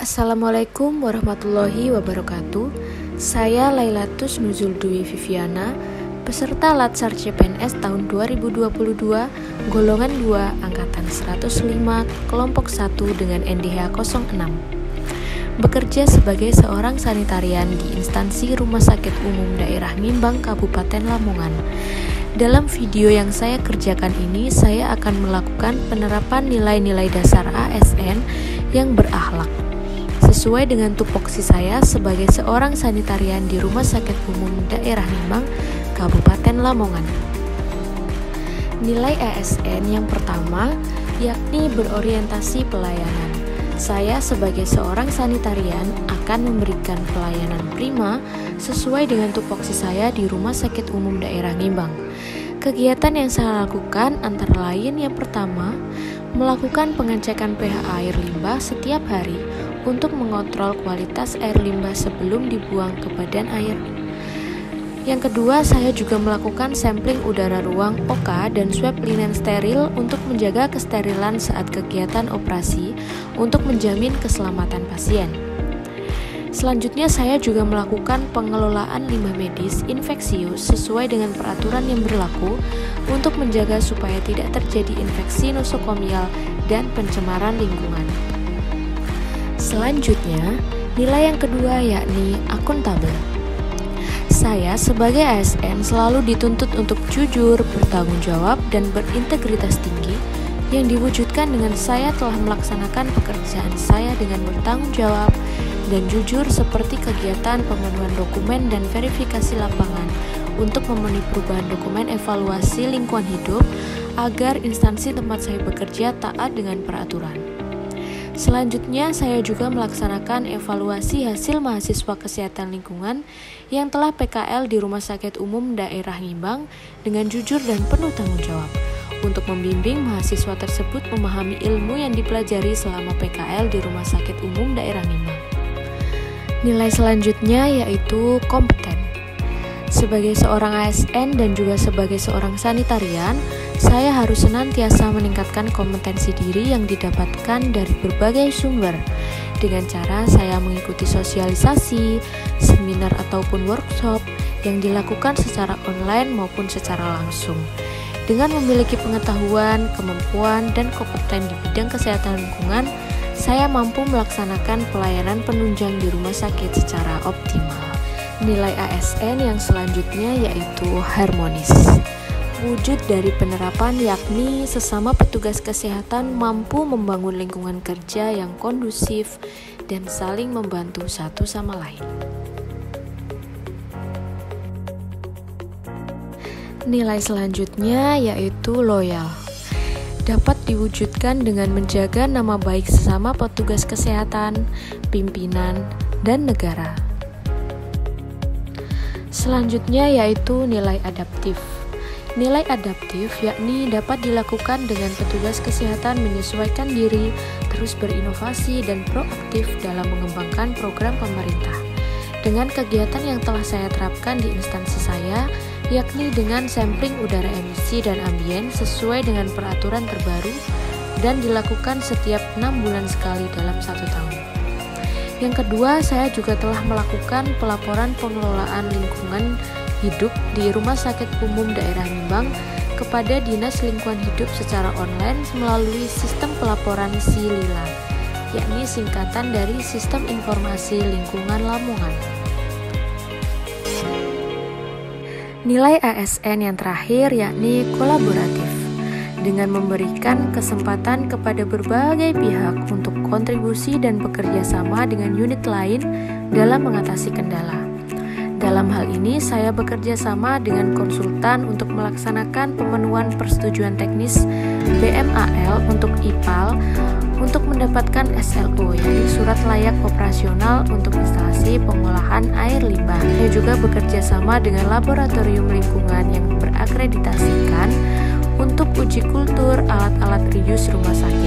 Assalamualaikum warahmatullahi wabarakatuh. Saya Lailatus Nuzul Dwi Viviana, peserta Latsar CPNS tahun 2022, golongan 2, angkatan 105, kelompok 1 dengan NDH 06. Bekerja sebagai seorang sanitarian di instansi Rumah Sakit Umum Daerah Mimbang, Kabupaten Lamongan. Dalam video yang saya kerjakan ini, saya akan melakukan penerapan nilai-nilai dasar ASN yang berakhlak sesuai dengan tupoksi saya sebagai seorang sanitarian di Rumah Sakit Umum Daerah Mimbang, Kabupaten Lamongan. Nilai ASN yang pertama yakni berorientasi pelayanan. Saya sebagai seorang sanitarian akan memberikan pelayanan prima sesuai dengan tupoksi saya di Rumah Sakit Umum Daerah Mimbang. Kegiatan yang saya lakukan antara lain yang pertama, melakukan pengecekan pH air limbah setiap hari untuk mengontrol kualitas air limbah sebelum dibuang ke badan air. Yang kedua, saya juga melakukan sampling udara ruang OK dan swab linen steril untuk menjaga kesterilan saat kegiatan operasi untuk menjamin keselamatan pasien. Selanjutnya, saya juga melakukan pengelolaan limbah medis infeksius sesuai dengan peraturan yang berlaku untuk menjaga supaya tidak terjadi infeksi nosokomial dan pencemaran lingkungan. Selanjutnya, nilai yang kedua yakni akuntabel. Saya sebagai ASN selalu dituntut untuk jujur, bertanggung jawab, dan berintegritas tinggi yang diwujudkan dengan saya telah melaksanakan pekerjaan saya dengan bertanggung jawab dan jujur seperti kegiatan pemenuhan dokumen dan verifikasi lapangan untuk memenuhi perubahan dokumen evaluasi lingkungan hidup agar instansi tempat saya bekerja taat dengan peraturan. Selanjutnya, saya juga melaksanakan evaluasi hasil mahasiswa kesehatan lingkungan yang telah PKL di Rumah Sakit Umum Daerah Mimbang dengan jujur dan penuh tanggung jawab untuk membimbing mahasiswa tersebut memahami ilmu yang dipelajari selama PKL di Rumah Sakit Umum Daerah Mimbang. Nilai selanjutnya yaitu kompeten. Sebagai seorang ASN dan juga sebagai seorang sanitarian, saya harus senantiasa meningkatkan kompetensi diri yang didapatkan dari berbagai sumber dengan cara saya mengikuti sosialisasi, seminar ataupun workshop yang dilakukan secara online maupun secara langsung. Dengan memiliki pengetahuan, kemampuan, dan kompeten di bidang kesehatan lingkungan, saya mampu melaksanakan pelayanan penunjang di rumah sakit secara optimal. Nilai ASN yang selanjutnya yaitu harmonis. Wujud dari penerapan yakni sesama petugas kesehatan mampu membangun lingkungan kerja yang kondusif dan saling membantu satu sama lain. Nilai selanjutnya yaitu loyal. Dapat diwujudkan dengan menjaga nama baik sesama petugas kesehatan, pimpinan, dan negara. Selanjutnya yaitu nilai adaptif. Nilai adaptif yakni dapat dilakukan dengan petugas kesehatan menyesuaikan diri, terus berinovasi dan proaktif dalam mengembangkan program pemerintah. Dengan kegiatan yang telah saya terapkan di instansi saya, yakni dengan sampling udara emisi dan ambien sesuai dengan peraturan terbaru dan dilakukan setiap 6 bulan sekali dalam 1 tahun. Yang kedua, saya juga telah melakukan pelaporan pengelolaan lingkungan hidup di Rumah Sakit Umum Daerah Mimbang kepada Dinas Lingkungan Hidup secara online melalui sistem pelaporan SILILA, yakni singkatan dari Sistem Informasi Lingkungan Lamongan. Nilai ASN yang terakhir yakni kolaboratif, dengan memberikan kesempatan kepada berbagai pihak untuk kontribusi dan bekerja sama dengan unit lain dalam mengatasi kendala. Dalam hal ini, saya bekerja sama dengan konsultan untuk melaksanakan pemenuhan persetujuan teknis BMAL untuk IPAL untuk mendapatkan SLO, yaitu Surat Layak Operasional untuk instalasi pengolahan air limbah. Saya juga bekerja sama dengan laboratorium lingkungan yang berakreditasikan untuk uji kultur alat-alat reuse rumah sakit.